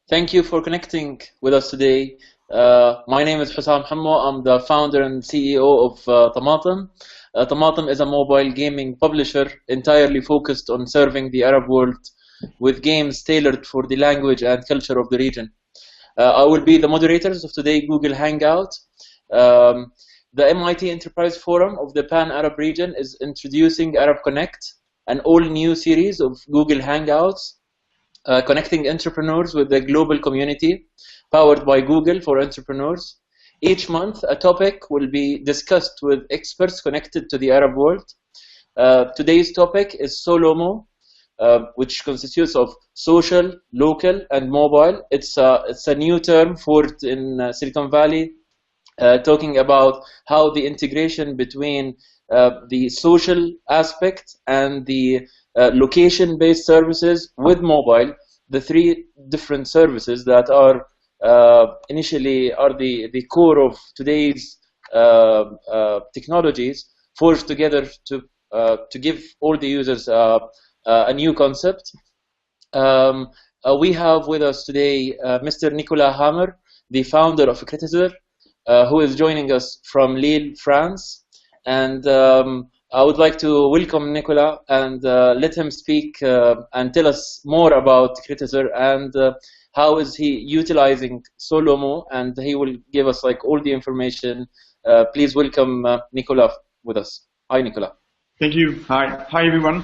Thank you for connecting with us today. My name is Hussam Hammo. I'm the founder and CEO of Tamatem. Tamatem is a mobile gaming publisher entirely focused on serving the Arab world with games tailored for the language and culture of the region. I will be the moderators of today Google Hangout. The MIT Enterprise Forum of the Pan-Arab region is introducing ArabConnect, an all-new series of Google Hangouts connecting entrepreneurs with the global community, powered by Google for entrepreneurs. Each month, a topic will be discussed with experts connected to the Arab world. Today's topic is SoLoMo, which constitutes of social, local, and mobile. It's a new term for it in Silicon Valley, talking about how the integration between the social aspect and the location-based services with mobile, the three different services that are initially are the core of today's technologies, forged together to give all the users a new concept. We have with us today Mr. Nicolas Hammer, the founder of Critizr, who is joining us from Lille, France. And I would like to welcome Nicolas and let him speak and tell us more about Critizr and how is he utilizing SoLoMo, and he will give us like all the information. Please welcome Nicolas with us. Hi, Nicolas. Thank you. Hi everyone.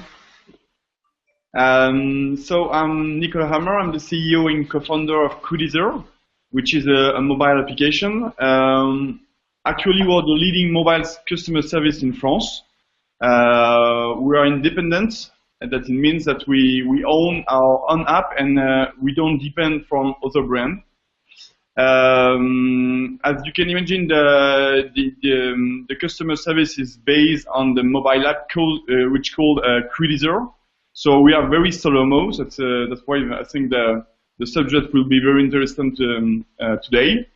So I'm Nicolas Hammer. I'm the CEO and co-founder of Critizr, which is a mobile application. Actually, we're the leading mobile customer service in France. We are independent, and that means that we own our own app and we don't depend from other brands. As you can imagine, the customer service is based on the mobile app which called Critizr. So we are very SoLoMo. That's why I think the subject will be very interesting today.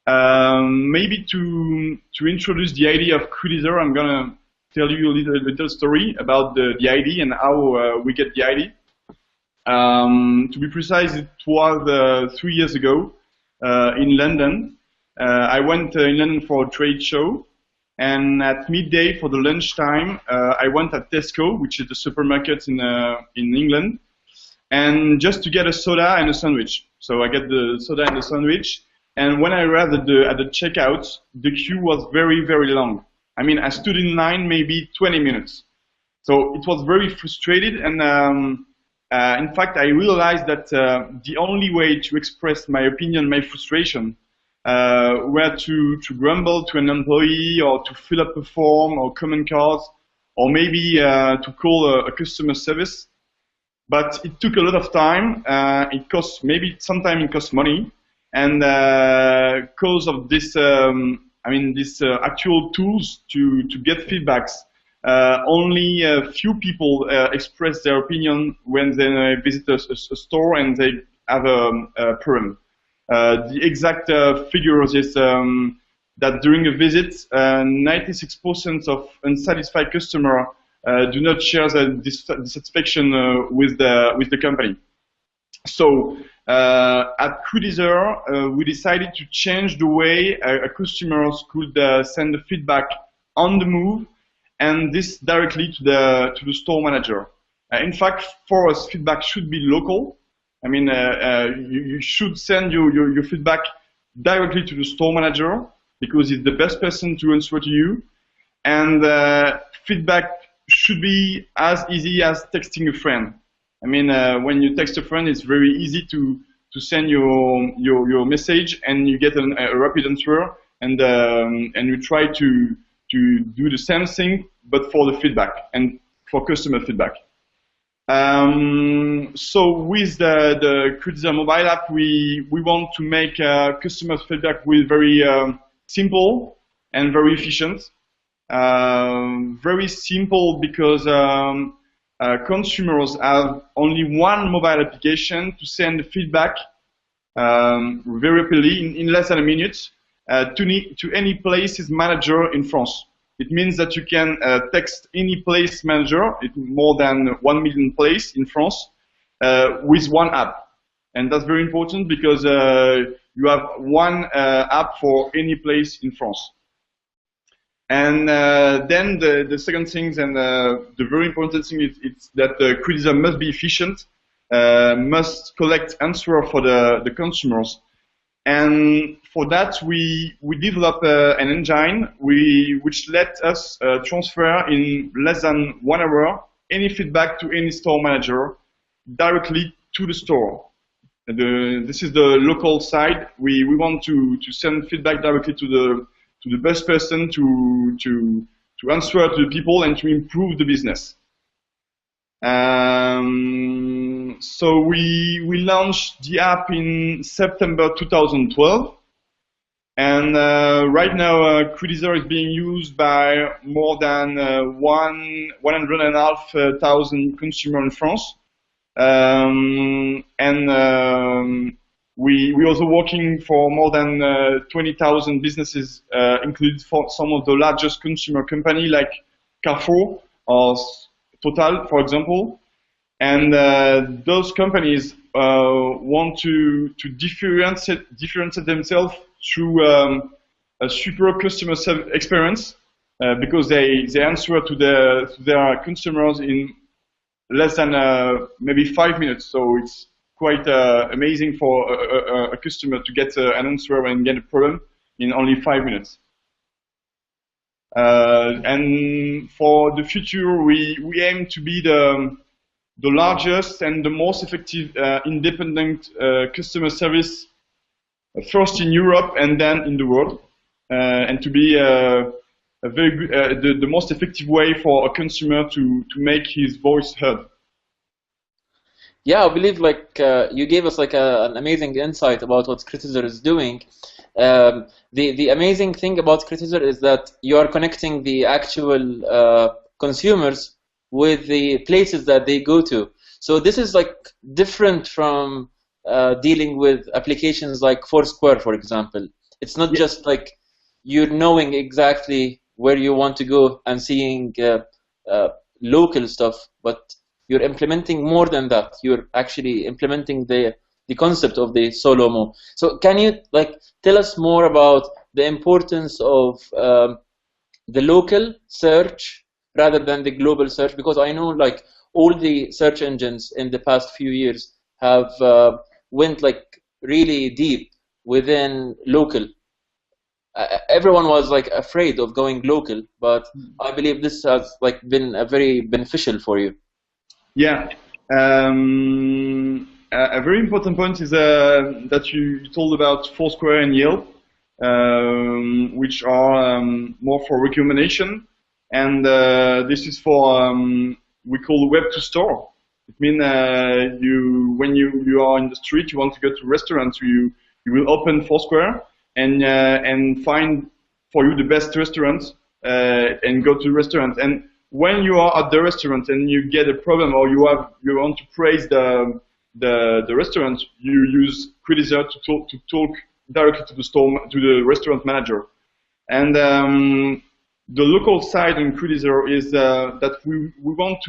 Maybe to introduce the idea of Critizr, I'm gonna tell you a little story about the idea and how we get the idea. To be precise, it was 3 years ago in London. I went in London for a trade show, and at midday for the lunchtime, I went at Tesco, which is the supermarket in England, and just to get a soda and a sandwich. So I get the soda and the sandwich. And when I arrived at the checkout, the queue was very, very long. I mean, I stood in line maybe 20 minutes. So it was very frustrated, and in fact, I realized that the only way to express my opinion, my frustration, were to grumble to an employee or to fill up a form or comment cards, or maybe to call a customer service. But it took a lot of time. It cost, maybe sometimes it cost money. And because of this, these actual tools to get feedbacks, only a few people express their opinion when they visit a store and they have a problem. The exact figures is that during a visit, 96% of unsatisfied customers do not share the dissatisfaction with the company. So at Critizr, we decided to change the way customers could send the feedback on the move, and this directly to the store manager. In fact, for us, feedback should be local. I mean, you should send your feedback directly to the store manager because it's the best person to answer to you, and feedback should be as easy as texting a friend. I mean, when you text a friend, it's very easy to send your message, and you get a rapid answer, and you try to do the same thing, but for the feedback and for customer feedback. So with the Critizr mobile app, we want to make customer feedback with very simple and very efficient. Very simple because consumers have only one mobile application to send feedback very rapidly, in less than a minute, to any places manager in France. It means that you can text any place manager, more than 1 million places in France, with one app. and that's very important because you have one app for any place in France. And then the second thing, and the very important thing, is that Critizr must be efficient, must collect answer for the consumers. And for that, we develop an engine which let us transfer in less than 1 hour any feedback to any store manager directly to the store. This is the local side. We want to send feedback directly to the best person to answer to the people and to improve the business. So we launched the app in September 2012, and right now Critizr is being used by more than 1,500 consumers in France. We also working for more than 20,000 businesses, including for some of the largest consumer companies like Carrefour or Total, for example. And those companies want to differentiate themselves through a super customer experience because they answer to their consumers in less than maybe 5 minutes. So it's quite amazing for a customer to get an answer and get a problem in only 5 minutes. And for the future, we aim to be the largest and the most effective independent customer service, first in Europe and then in the world, and to be a very good, the most effective way for a consumer to make his voice heard. Yeah, I believe you gave us an amazing insight about what Critizr is doing. The amazing thing about Critizr is that you are connecting the actual consumers with the places that they go to. So this is different from dealing with applications like Foursquare, for example. It's not just you're knowing exactly where you want to go and seeing local stuff, but you're implementing more than that. You're actually implementing the concept of the SoLoMo. So can you tell us more about the importance of the local search rather than the global search? Because I know all the search engines in the past few years have went really deep within local. Everyone was afraid of going local, but I believe this has been very beneficial for you. Yeah, a very important point is that you told about Foursquare and Yelp, which are more for recommendation, and this is for we call web to store. It means when you are in the street, you want to go to restaurants, you will open Foursquare and find for you the best restaurant and go to the restaurant. And when you are at the restaurant and you get a problem, or you want to praise the restaurant, you use Critizr to talk directly to the restaurant manager. And the local side in Critizr is that we want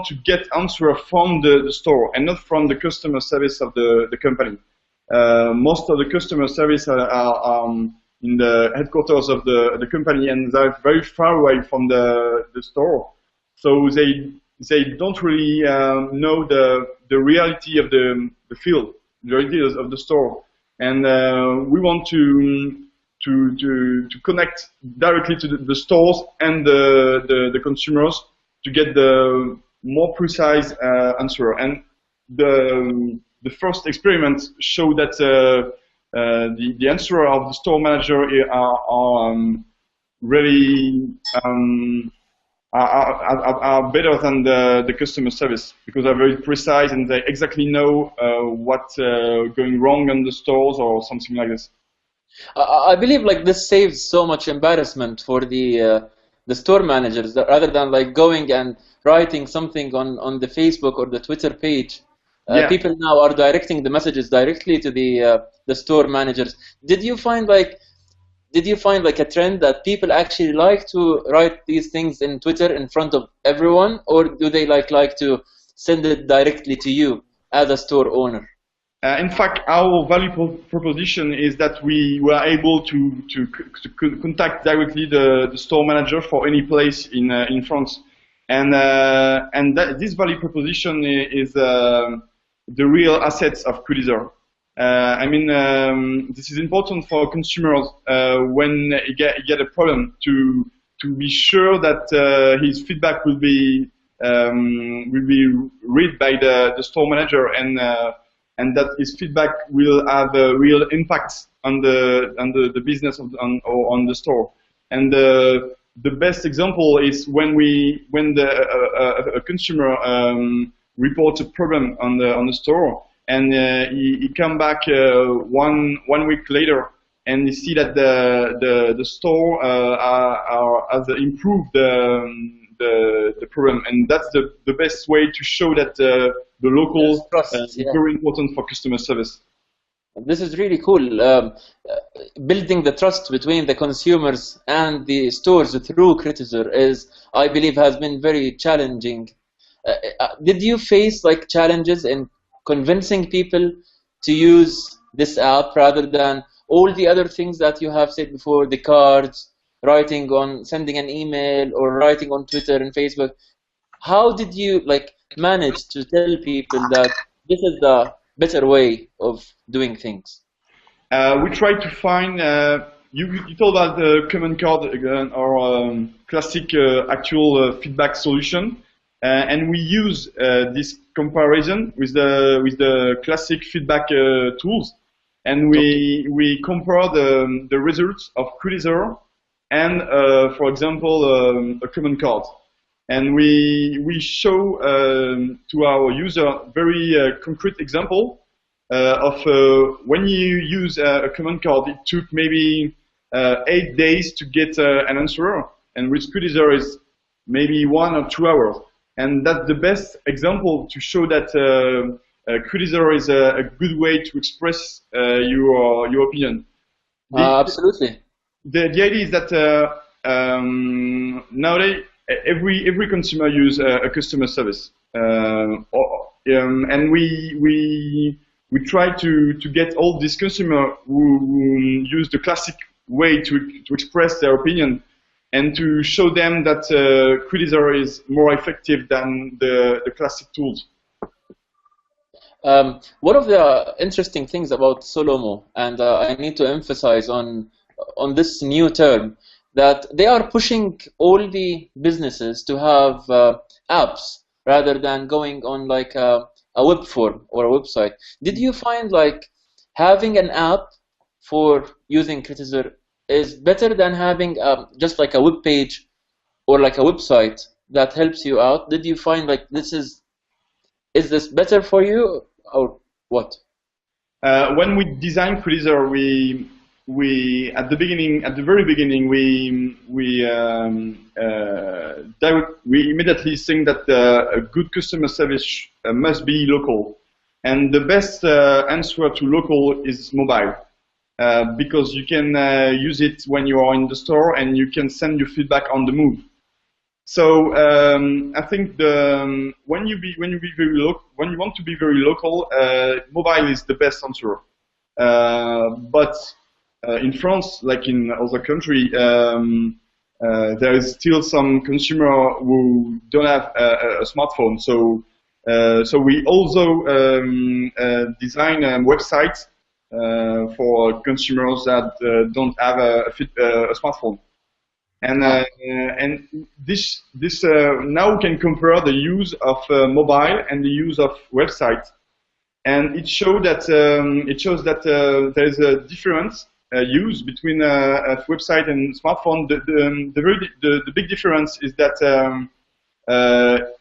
to get answer from the store and not from the customer service of the company. Most of the customer service are in the headquarters of the company, and they're very far away from the store, so they don't really know the reality of the field, the reality of the store, and we want to connect directly to the stores and the consumers to get the more precise answer. And the first experiments show that the answer of the store manager are really are better than the customer service, because they're very precise and they exactly know what's going wrong in the stores or something like this. I believe this saves so much embarrassment for the store managers, rather than going and writing something on the Facebook or the Twitter page. Yeah. People now are directing the messages directly to the store managers. Did you find a trend that people actually like to write these things in Twitter in front of everyone, or do they like to send it directly to you as a store owner? In fact, our value proposition is that we were able to contact directly the store manager for any place in France, and this value proposition is the real assets of Critizr. I mean, this is important for consumers when you get a problem to be sure that his feedback will be read by the store manager and that his feedback will have a real impact on the business or on the store. And the best example is when a consumer reports a problem on the store, and he come back 1 week later, and you see that the store has improved the problem, and that's the best way to show that the local is very important for customer service. This is really cool. Building the trust between the consumers and the stores through Critizr is, I believe, has been very challenging. Did you face like challenges in convincing people to use this app rather than all the other things that you have said before, the cards, sending an email, or writing on Twitter and Facebook? How did you like manage to tell people that this is the better way of doing things? We try to find, you told about the command card again, or classic actual feedback solution, and we use this comparison with the classic feedback tools, and we compare the results of Critizr and, for example, a command card. And we show to our user very concrete example of when you use a command card, it took maybe 8 days to get an answer, and with Critizr is maybe 1 or 2 hours. And that's the best example to show that Critizr is a good way to express your opinion. Absolutely. The idea is that nowadays every consumer use a customer service, and we try to get all these consumers who use the classic way to express their opinion, and to show them that Critizr is more effective than the classic tools. One of the interesting things about SoLoMo, and I need to emphasize on this new term, that they are pushing all the businesses to have apps rather than going on like a web form or a website. Did you find like having an app for using Critizr is better than having just like a web page or like a website that helps you out? Did you find like is this better for you, or what? When we designed Critizr, we at the very beginning, we immediately think that a good customer service must be local, and the best answer to local is mobile, because you can use it when you are in the store, and you can send your feedback on the move. So I think when you want to be very local, mobile is the best answer. But in France, like in other countries, there is still some consumer who don't have a smartphone. So we also design a website for consumers that don't have a smartphone. And this now we can compare the use of mobile and the use of website, and it shows that there is a difference use between a website and smartphone. The big difference is that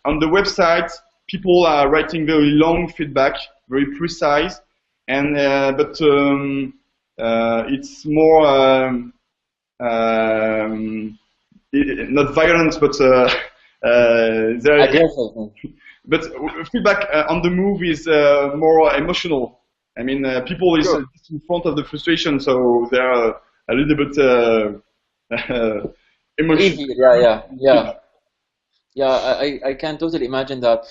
on the website people are writing very long feedback, very precise, and but it's more not violence, but but feedback on the move is more emotional. I mean, people is in front of the frustration, so they're a little bit emotional. Yeah. I can totally imagine that.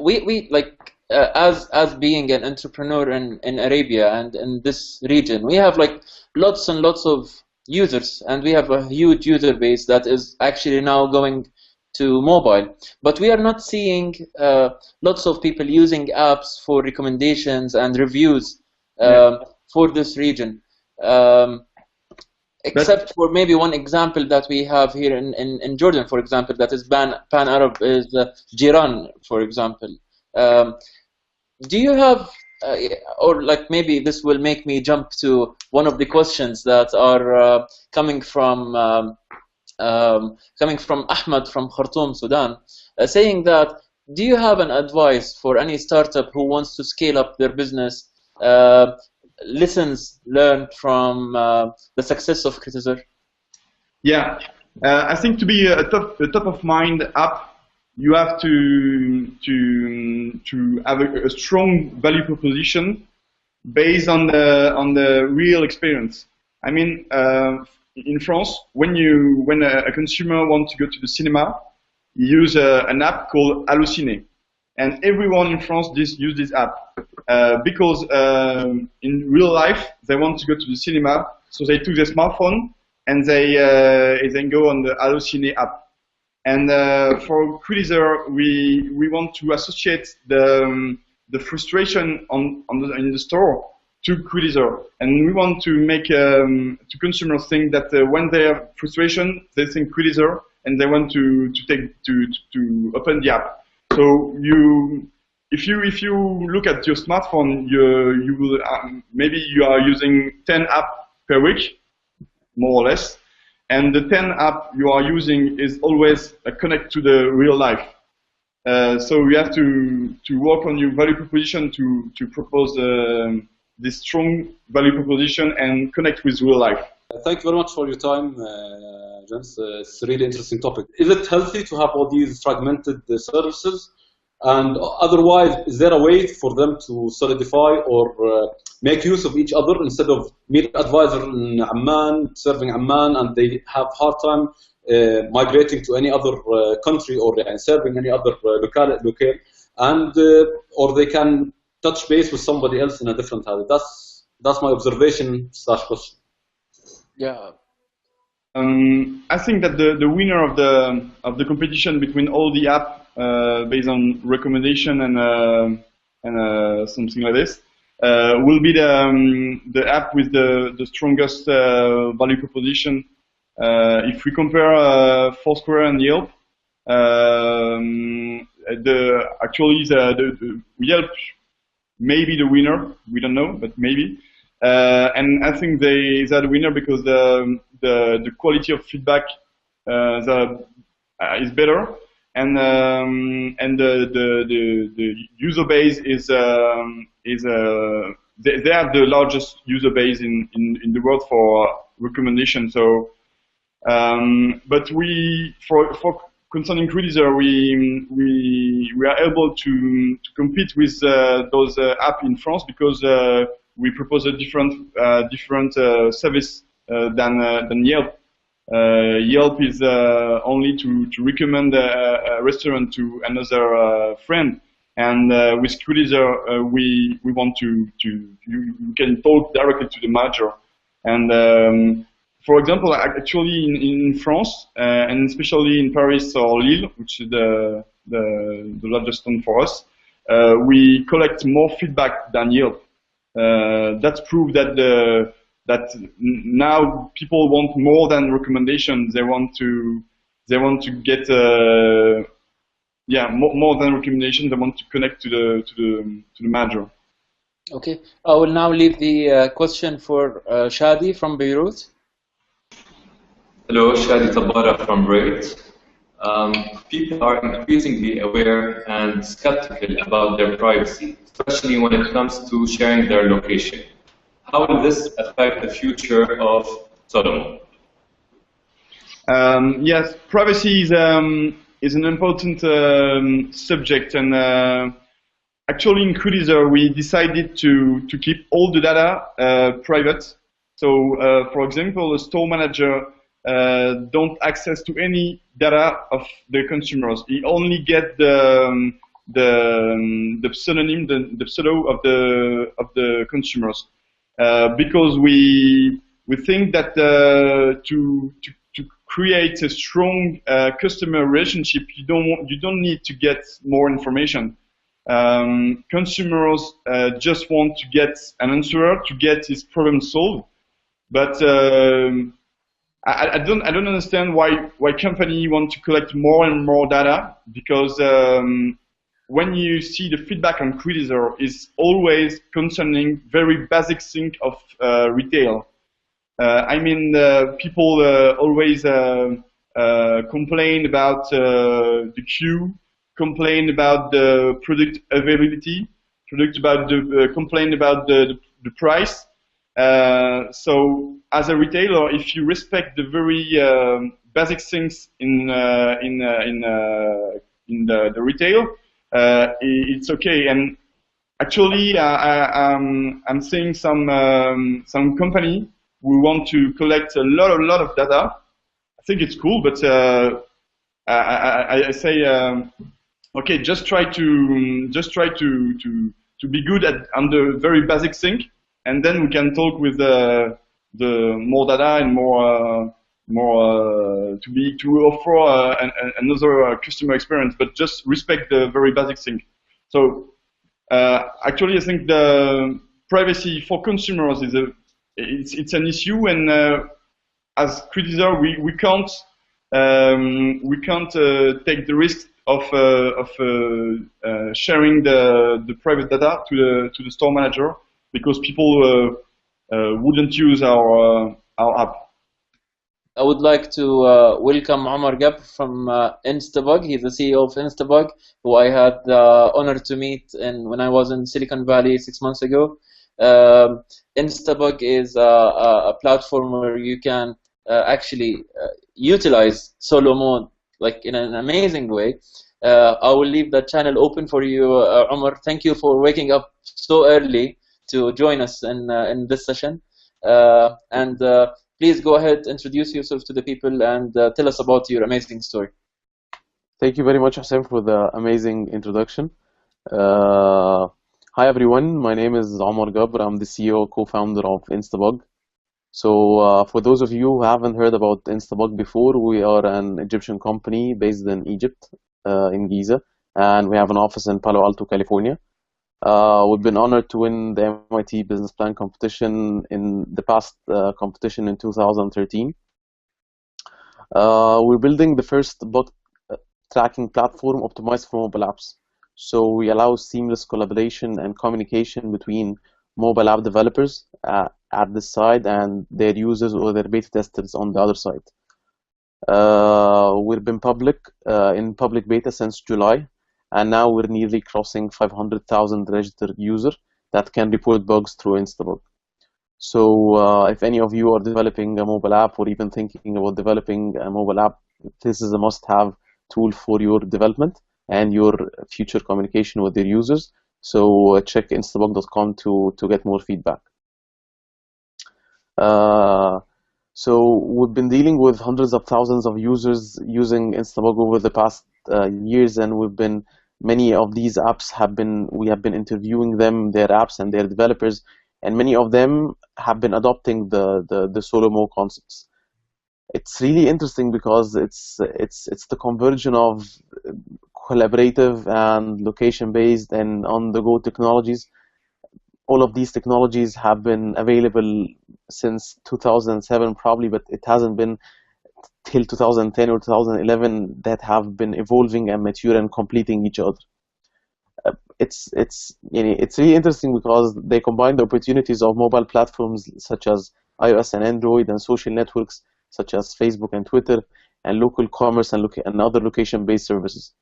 We like as being an entrepreneur in Arabia and in this region, we have like lots and lots of users, and we have a huge user base that is actually now going to mobile. But we are not seeing lots of people using apps for recommendations and reviews for this region. Except for maybe one example that we have here in Jordan, for example, that is pan-Arab, is Jiran, for example. Do you have, or like maybe this will make me jump to one of the questions that are coming from Ahmed from Khartoum, Sudan, saying that, do you have an advice for any startup who wants to scale up their business, lessons learned from the success of Critizr? Yeah, I think to be a top of mind app, you have to have a strong value proposition based on the real experience. I mean, in France, when a consumer wants to go to the cinema, you use an app called Allociné, and everyone in France use this app because in real life they want to go to the cinema, so they took their smartphone and they then go on the Allociné app. And for Critizr, we want to associate the frustration in the store to Critizr, and we want to make to consumers think that when they have frustration, they think Critizr, and they want to open the app. So if you look at your smartphone, you will maybe you are using 10 apps per week, more or less, and the 10 app you are using is always connect to the real life. So you have to work on your value proposition to propose this strong value proposition and connect with real life. Thank you very much for your time, James. It's a really interesting topic. Is it healthy to have all these fragmented services? And otherwise, is there a way for them to solidify or make use of each other instead of Meet Advisor in Amman, serving Amman, and they have hard time migrating to any other country or serving any other locale, and or they can touch base with somebody else in a different area? That's my observation / question. Yeah. I think that the winner of the competition between all the app based on recommendation and something like this will be the app with the strongest value proposition. If we compare Foursquare and Yelp, actually the Yelp may be the winner. We don't know, but maybe. And I think they are the winner because the quality of feedback is better, and the user base is they have the largest user base in the world for recommendation. So, but for concerning Critizr, we are able to compete with those apps in France because we propose a different service than Yelp. Yelp is only to recommend a restaurant to another friend, and with Critizr we want you can talk directly to the manager. And for example, actually in France and especially in Paris or Lille, which is the largest town for us, we collect more feedback than Yelp. That's proof that now people want more than recommendations. They want to get more than recommendations. They want to connect to the manager. Okay, I will now leave the question for Shadi from Beirut. Hello, Shadi Tabara from Beirut. People are increasingly aware and skeptical about their privacy, especially when it comes to sharing their location. How will this affect the future of SoLoMo? Yes, privacy is an important subject, and actually in Critizr we decided to keep all the data private. So, for example, a store manager don't access to any data of the consumers. He only get the the pseudonym, the pseudo of the consumers, because we think that to create a strong customer relationship, you don't need to get more information. Consumers just want to get an answer, to get his problem solved. But I don't understand why company want to collect more and more data, because when you see the feedback on Critizr is always concerning very basic thing of retail. I mean, people always complain about the queue, complain about the product availability, complain about the price. So as a retailer, if you respect the very basic things in the retail, it's okay. And actually, I'm seeing some company who want to collect a lot of data. I think it's cool, but I say, okay, just try to be good on the very basic thing, and then we can talk with the more data and more to offer another customer experience. But just respect the very basic thing. So actually, I think the privacy for consumers is it's an issue, and as Critizr, we can't take the risk of sharing the private data to the store manager, because people wouldn't use our app. I would like to welcome Omar Gabr from Instabug. He's the CEO of Instabug, who I had the honor to meet when I was in Silicon Valley 6 months ago. Instabug is a platform where you can actually utilize SoLoMo like in an amazing way. I will leave the channel open for you, Omar. Thank you for waking up so early to join us in this session. Please go ahead, introduce yourself to the people, and tell us about your amazing story. Thank you very much, Hussam, for the amazing introduction. Hi everyone, my name is Omar Gabr. I'm the CEO, co-founder of Instabug. So for those of you who haven't heard about Instabug before, we are an Egyptian company based in Egypt, in Gaza, and we have an office in Palo Alto, California. We've been honored to win the MIT Business Plan competition in the past competition in 2013. We're building the first bug tracking platform optimized for mobile apps. So we allow seamless collaboration and communication between mobile app developers at this side and their users or their beta testers on the other side. We've been in public beta since July, and now we're nearly crossing 500,000 registered users that can report bugs through Instabug. So if any of you are developing a mobile app or even thinking about developing a mobile app, this is a must-have tool for your development and your future communication with your users. So check instabug.com to get more feedback. So we've been dealing with hundreds of thousands of users using Instabug over the past years, and many of these apps we have been interviewing them, their apps and their developers, and many of them have been adopting the SoLoMo concepts. It's really interesting because it's the conversion of collaborative and location-based and on-the-go technologies. All of these technologies have been available since 2007 probably, but it hasn't been till 2010 or 2011 that have been evolving and mature and completing each other. It's really interesting because they combine the opportunities of mobile platforms such as iOS and Android, and social networks such as Facebook and Twitter, and local commerce and other location-based services.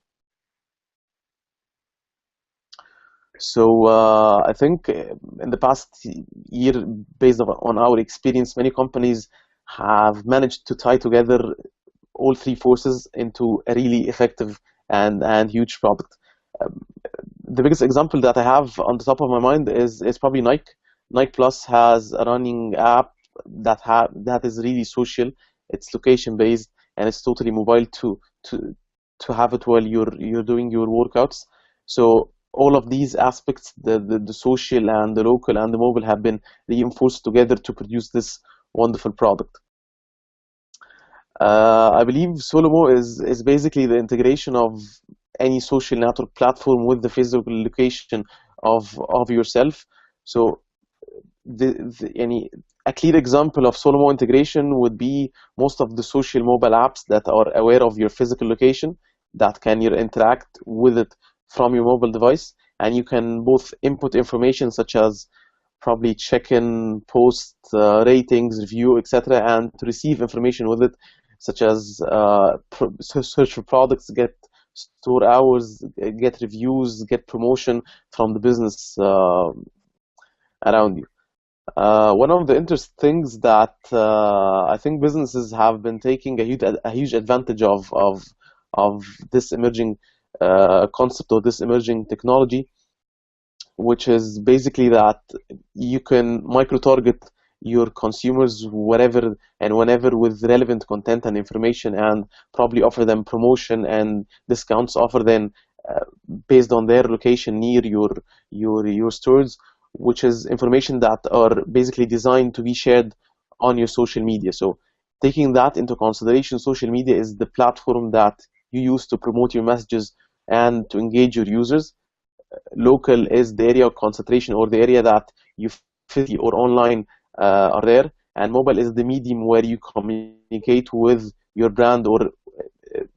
So I think in the past year, based on our experience, many companies have managed to tie together all three forces into a really effective and huge product. The biggest example that I have on the top of my mind is probably Nike. Nike Plus has a running app that is really social. It's location based and it's totally mobile to have it while you're doing your workouts. So all of these aspects, the social and the local and the mobile, have been reinforced together to produce this wonderful product. I believe SoLoMo is basically the integration of any social network platform with the physical location of yourself. So a clear example of SoLoMo integration would be most of the social mobile apps that are aware of your physical location, that can you interact with it from your mobile device, and you can both input information such as probably check-in, post, ratings, review, etc., and to receive information with it, such as search for products, get store hours, get reviews, get promotion from the business around you. One of the interesting things that I think businesses have been taking a huge advantage of this emerging concept or this emerging technology, which is basically that you can micro-target your consumers wherever and whenever with relevant content and information, and probably offer them promotion and discounts offer then based on their location near your stores, which is information that are basically designed to be shared on your social media. So taking that into consideration, social media is the platform that you use to promote your messages and to engage your users. Local is the area of concentration, or the area that you physically or online are there, and mobile is the medium where you communicate with your brand, or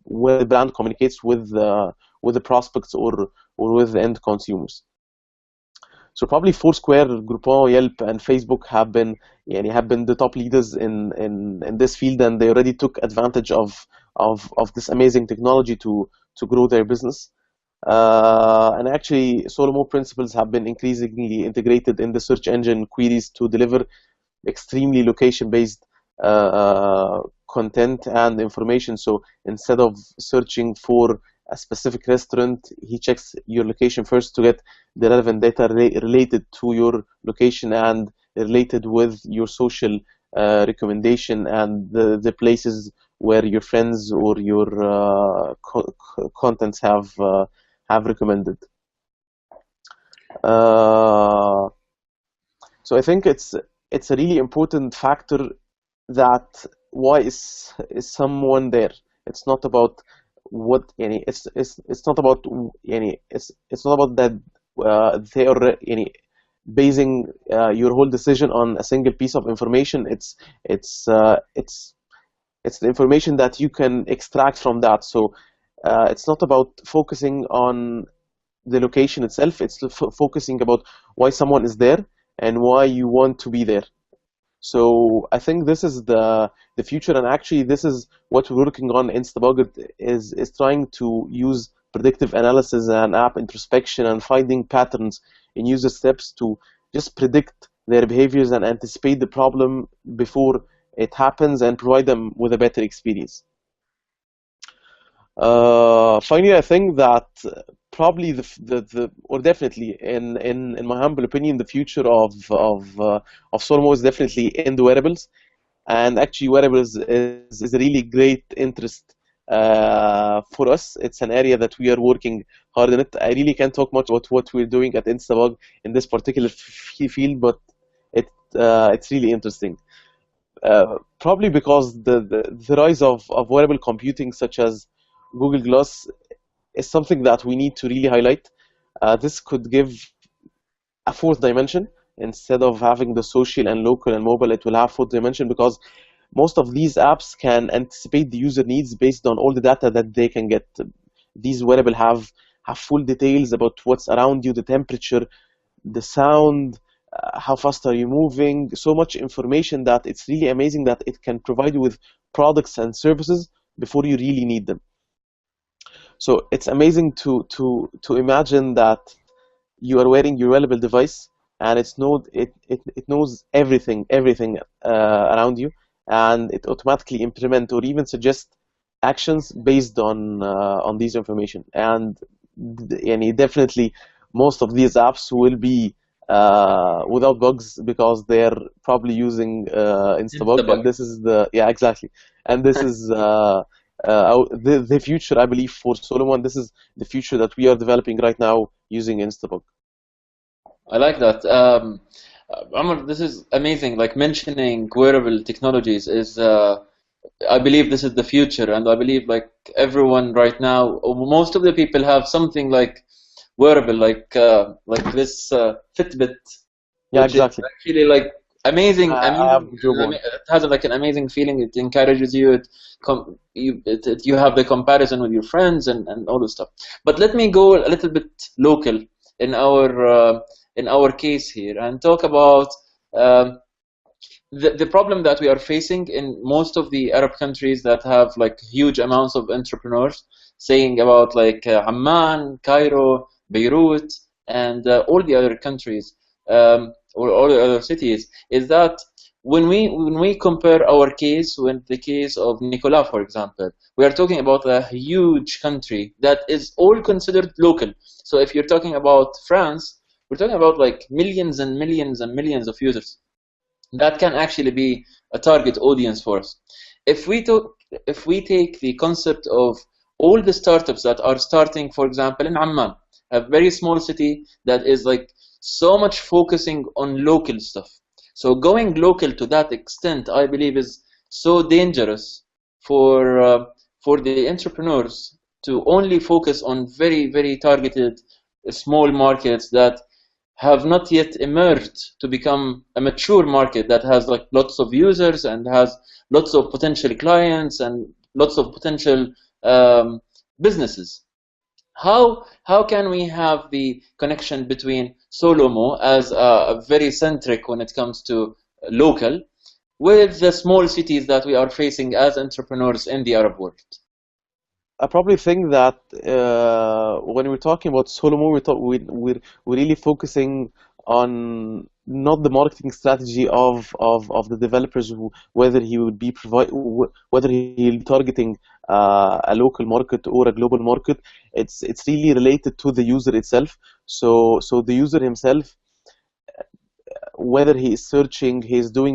where the brand communicates with the prospects or with the end consumers. So probably Foursquare, Groupon, Yelp, and Facebook have been the top leaders in this field, and they already took advantage of this amazing technology to grow their business. And actually, SoLoMo principles have been increasingly integrated in the search engine queries to deliver extremely location-based content and information. So instead of searching for a specific restaurant, he checks your location first to get the relevant data related to your location and related with your social recommendation and the places where your friends or your contents have recommended. So I think it's a really important factor that why is someone there. It's not about what it's not about it's not about that they are basing your whole decision on a single piece of information. It's the information that you can extract from that. So it's not about focusing on the location itself. It's focusing about why someone is there and why you want to be there. So I think this is the future, and actually this is what we're working on. Instabug is trying to use predictive analysis and app introspection and finding patterns in user steps to just predict their behaviors and anticipate the problem before it happens and provide them with a better experience. Finally, I think that probably or definitely in my humble opinion, the future of SoLoMo is definitely in the wearables, and actually wearables is a really great interest for us. It's an area that we are working hard in it. I really can't talk much about what we're doing at Instabug in this particular field, but it's really interesting. Probably because the rise of wearable computing such as Google Glass is something that we need to really highlight. This could give a fourth dimension. Instead of having the social and local and mobile, it will have fourth dimension, because most of these apps can anticipate the user needs based on all the data that they can get. These wearables have full details about what's around you, the temperature, the sound, how fast are you moving, so much information that it's really amazing that it can provide you with products and services before you really need them. So it's amazing to imagine that you are wearing your wearable device and it knows everything around you, and it automatically implement or even suggest actions based on these information. And definitely most of these apps will be without bugs, because they're probably using Instabug, and this is exactly, and this is the future, I believe, for SoLoMo, and this is the future that we are developing right now using Instabug. I like that. Omar, this is amazing. Like mentioning wearable technologies is, I believe this is the future, and I believe like everyone right now, or most of the people have something like wearable, like this Fitbit, Yeah, which exactly. is actually like amazing. I have the job one. It has like an amazing feeling. It encourages you. You have the comparison with your friends and all this stuff. But let me go a little bit local in our case here and talk about the problem that we are facing in most of the Arab countries that have like huge amounts of entrepreneurs, saying about like Amman, Cairo, Beirut, and all the other countries, or all the other cities, is that when we compare our case with the case of Nicolas, for example, we are talking about a huge country that is all considered local. So if you're talking about France, we're talking about like millions and millions and millions of users. That can actually be a target audience for us. If we take the concept of all the startups that are starting, for example, in Amman, a very small city that is like so much focusing on local stuff. So going local to that extent, I believe, is so dangerous for the entrepreneurs to only focus on very, very targeted small markets that have not yet emerged to become a mature market that has like lots of users and has lots of potential clients and lots of potential businesses. How can we have the connection between SoLoMo as a very centric when it comes to local with the small cities that we are facing as entrepreneurs in the Arab world? I probably think that when we're talking about SoLoMo, we're really focusing on not the marketing strategy of the developers, whether he would be whether he'll be targeting a local market or a global market. It's really related to the user itself. So the user himself, whether he is searching,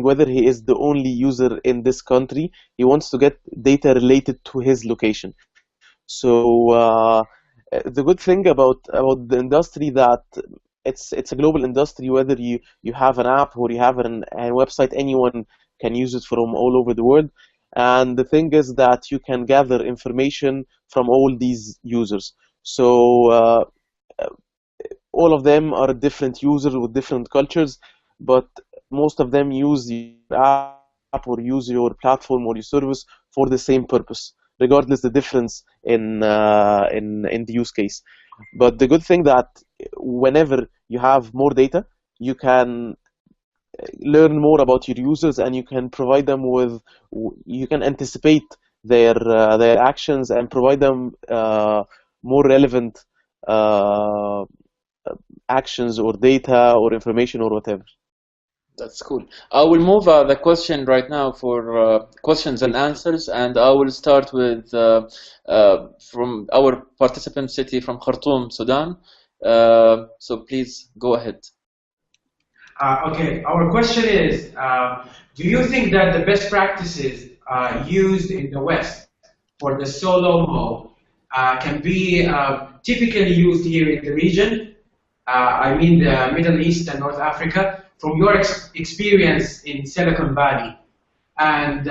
whether he is the only user in this country, he wants to get data related to his location. So the good thing about the industry that it's a global industry. Whether you have an app or you have a website, anyone can use it from all over the world. And the thing is that you can gather information from all these users. So all of them are different users with different cultures, but most of them use your app or use your platform or your service for the same purpose, regardless the difference in the use case. But the good thing that whenever you have more data, you can learn more about your users, and you can provide them with, you can anticipate their actions and provide them more relevant actions or data or information or whatever. That's cool. I will move the question right now for questions and answers, and I will start with from our participant city from Khartoum, Sudan. So please go ahead. Okay, our question is, do you think that the best practices used in the West for the SoLoMo can be typically used here in the region? I mean the Middle East and North Africa, from your experience in Silicon Valley, and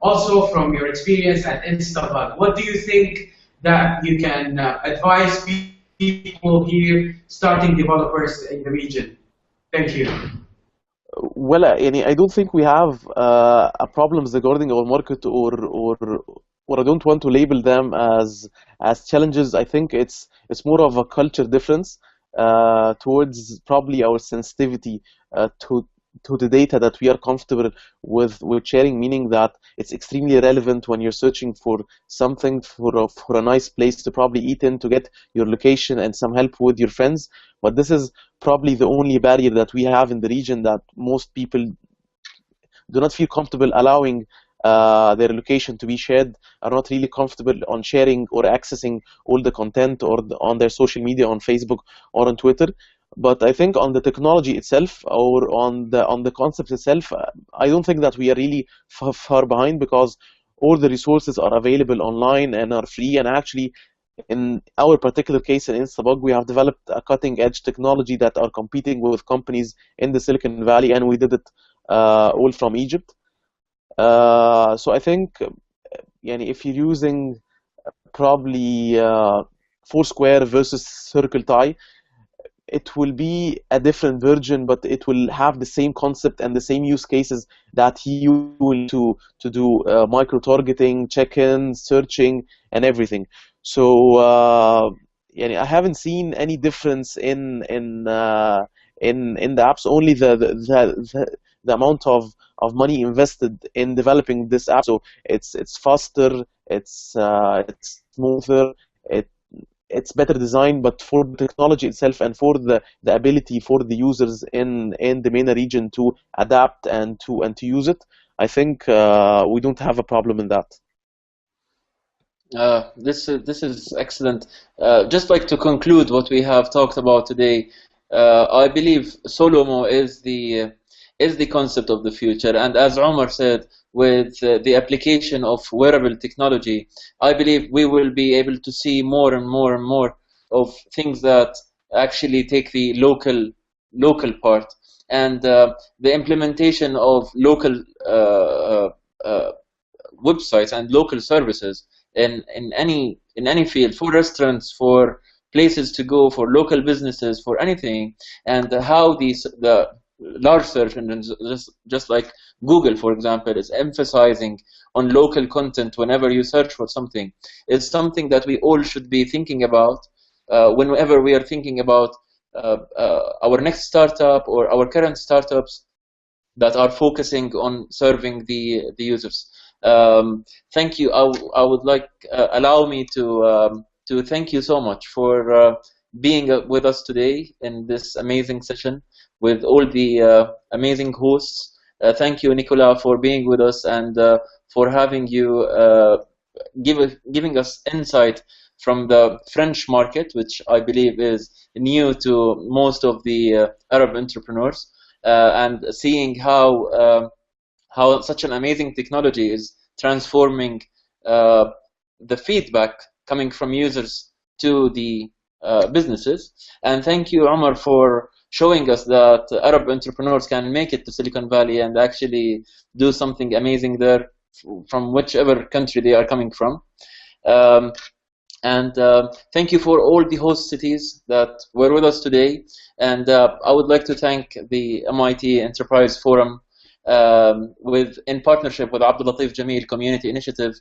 also from your experience at Instabug. What do you think that you can advise people here, starting developers in the region? Thank you. Well, I don't think we have problems regarding our market, or I don't want to label them as challenges. I think it's more of a culture difference towards probably our sensitivity to the data that we are comfortable with sharing, meaning that it's extremely relevant when you're searching for something, for a nice place to probably eat in, to get your location and some help with your friends. But this is probably the only barrier that we have in the region, that most people do not feel comfortable allowing their location to be shared, are not really comfortable on sharing or accessing all the content or on their social media, on Facebook or on Twitter. But I think on the technology itself, or on the concept itself, I don't think that we are really far behind, because all the resources are available online and are free. And actually, in our particular case in Instabug, we have developed a cutting-edge technology that are competing with companies in the Silicon Valley, and we did it all from Egypt. So I think, if you're using probably Foursquare versus Circle Tie, it will be a different version, but it will have the same concept and the same use cases that you will to do micro-targeting, check-ins, searching, and everything. So I haven't seen any difference in the apps. Only the amount of money invested in developing this app. So it's faster, it's smoother, it's better designed, but for the technology itself and for the ability for the users in the MENA region to adapt and to use it, I think we don't have a problem in that. This is excellent. Just like to conclude what we have talked about today, I believe SoLoMo is the concept of the future, and as Omar said, with the application of wearable technology, I believe we will be able to see more and more and more of things that actually take the local part, and the implementation of local websites and local services in any field, for restaurants, for places to go, for local businesses, for anything, and how the large search engines, just like Google, for example, is emphasizing on local content whenever you search for something. It's something that we all should be thinking about whenever we are thinking about our next startup or our current startups that are focusing on serving the users. Thank you. I would like allow me to thank you so much for being with us today in this amazing session with all the amazing hosts. Thank you, Nicolas, for being with us and for having you giving us insight from the French market, which I believe is new to most of the Arab entrepreneurs, and seeing how such an amazing technology is transforming the feedback coming from users to the businesses. And thank you, Omar, for showing us that Arab entrepreneurs can make it to Silicon Valley and actually do something amazing there from whichever country they are coming from. And thank you for all the host cities that were with us today. And I would like to thank the MIT Enterprise Forum in partnership with Abdul Latif Jameel Community Initiative,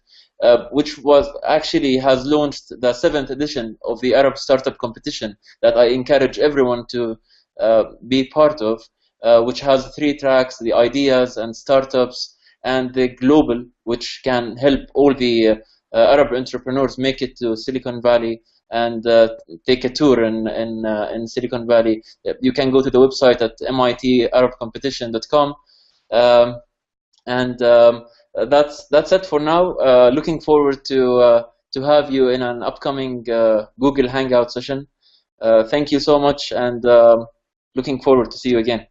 which has launched the 7th edition of the Arab Startup Competition that I encourage everyone to be part of, which has 3 tracks: the ideas and startups, and the global, which can help all the Arab entrepreneurs make it to Silicon Valley and take a tour in Silicon Valley. You can go to the website at mitarabcompetition.com. That's it for now. Looking forward to have you in an upcoming Google Hangout session. Thank you so much, and looking forward to see you again.